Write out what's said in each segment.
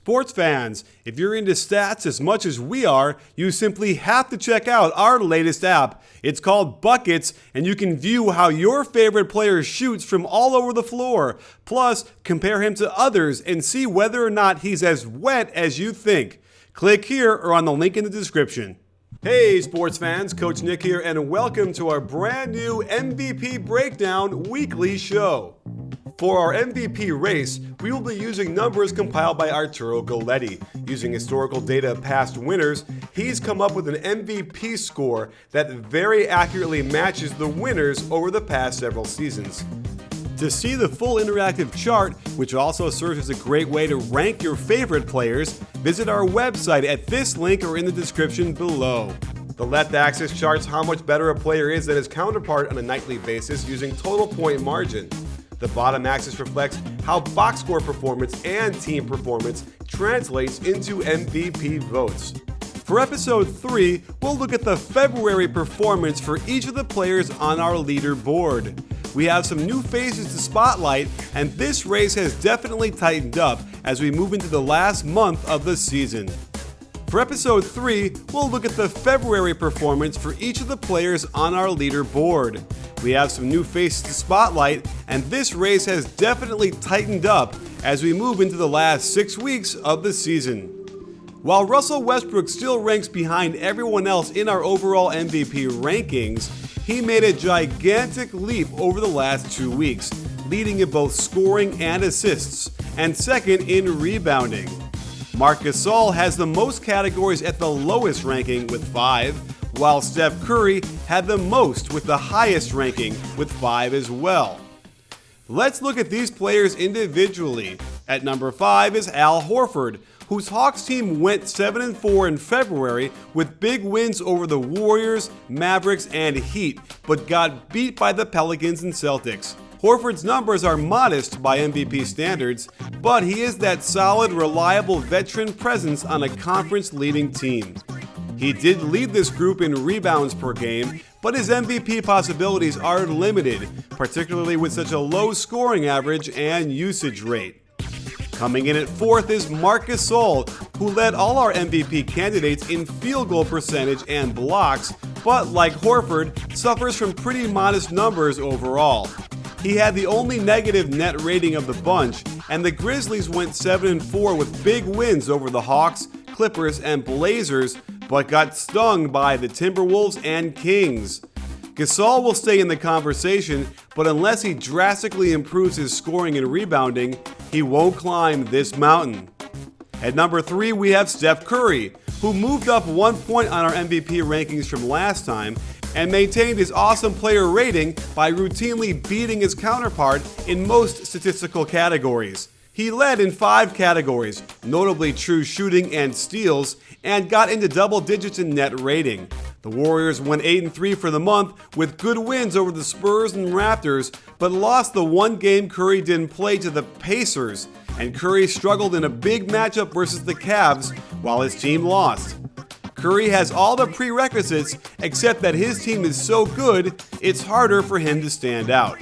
Sports fans, if you're into stats as much as we are, you simply have to check out our latest app. It's called Buckets, and you can view how your favorite player shoots from all over the floor. Plus, compare him to others and see whether or not he's as wet as you think. Click here or on the link in the description. Hey sports fans, Coach Nick here, and welcome to our brand new MVP Breakdown weekly show. For our MVP race, we will be using numbers compiled by Arturo Galletti. Using historical data of past winners, he's come up with an MVP score that very accurately matches the winners over the past several seasons. To see the full interactive chart, which also serves as a great way to rank your favorite players, visit our website at this link or in the description below. The left axis charts how much better a player is than his counterpart on a nightly basis using total point margin. The bottom axis reflects how box score performance and team performance translates into MVP votes. For episode 3, we'll look at the February performance for each of the players on our leaderboard. We have some new faces to spotlight, and this race has definitely tightened up as we move into the last month of the season. For episode 3, we'll look at the February performance for each of the players on our leaderboard. We have some new faces to spotlight, and this race has definitely tightened up as we move into the last 6 weeks of the season. While Russell Westbrook still ranks behind everyone else in our overall MVP rankings, he made a gigantic leap over the last 2 weeks, leading in both scoring and assists, and second in rebounding. Marc Gasol has the most categories at the lowest ranking with 5, while Steph Curry had the most with the highest ranking with 5 as well. Let's look at these players individually. At number 5 is Al Horford, whose Hawks team went 7-4 in February with big wins over the Warriors, Mavericks, and Heat, but got beat by the Pelicans and Celtics. Horford's numbers are modest by MVP standards, but he is that solid, reliable veteran presence on a conference-leading team. He did lead this group in rebounds per game, but his MVP possibilities are limited, particularly with such a low scoring average and usage rate. Coming in at 4th is Marc Gasol, who led all our MVP candidates in field goal percentage and blocks, but like Horford, suffers from pretty modest numbers overall. He had the only negative net rating of the bunch, and the Grizzlies went 7-4 with big wins over the Hawks, Clippers, and Blazers, but got stung by the Timberwolves and Kings. Gasol will stay in the conversation, but unless he drastically improves his scoring and rebounding, he won't climb this mountain. At number 3, we have Steph Curry, who moved up 1 point on our MVP rankings from last time and maintained his awesome player rating by routinely beating his counterpart in most statistical categories. He led in 5 categories, notably true shooting and steals, and got into double digits in net rating. The Warriors went 8-3 for the month with good wins over the Spurs and Raptors, but lost the one game Curry didn't play to the Pacers, and Curry struggled in a big matchup versus the Cavs while his team lost. Curry has all the prerequisites, except that his team is so good, it's harder for him to stand out.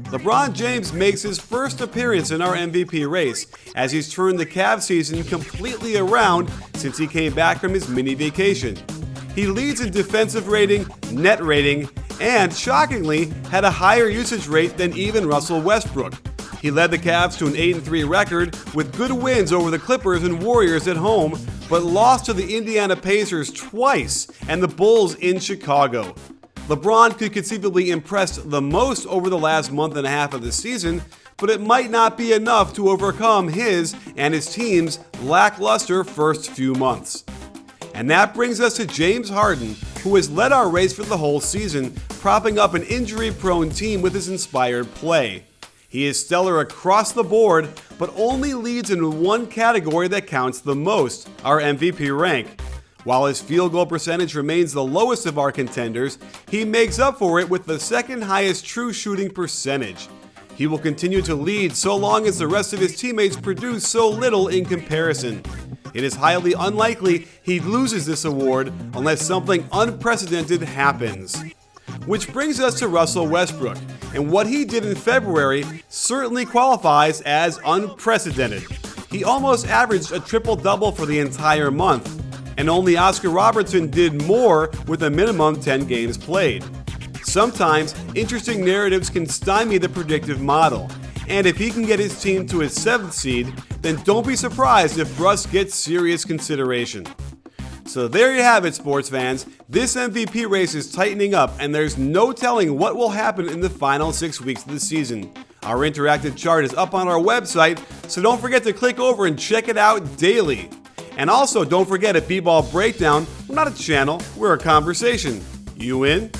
LeBron James makes his first appearance in our MVP race, as he's turned the Cavs season completely around since he came back from his mini vacation. He leads in defensive rating, net rating, and, shockingly, had a higher usage rate than even Russell Westbrook. He led the Cavs to an 8-3 record with good wins over the Clippers and Warriors at home, but lost to the Indiana Pacers twice and the Bulls in Chicago. LeBron could conceivably impress the most over the last month and a half of the season, but it might not be enough to overcome his and his team's lackluster first few months. And that brings us to James Harden, who has led our race for the whole season, propping up an injury-prone team with his inspired play. He is stellar across the board, but only leads in one category that counts the most, our MVP rank. While his field goal percentage remains the lowest of our contenders, he makes up for it with the second highest true shooting percentage. He will continue to lead so long as the rest of his teammates produce so little in comparison. It is highly unlikely he loses this award unless something unprecedented happens. Which brings us to Russell Westbrook, and what he did in February certainly qualifies as unprecedented. He almost averaged a triple-double for the entire month, and only Oscar Robertson did more with a minimum 10 games played. Sometimes, interesting narratives can stymie the predictive model, and if he can get his team to his 7th seed, then don't be surprised if Russ gets serious consideration. So there you have it, sports fans. This MVP race is tightening up, and there's no telling what will happen in the final 6 weeks of the season. Our interactive chart is up on our website, so don't forget to click over and check it out daily. And also, don't forget at BBallBreakdown, we're not a channel, we're a conversation. You in?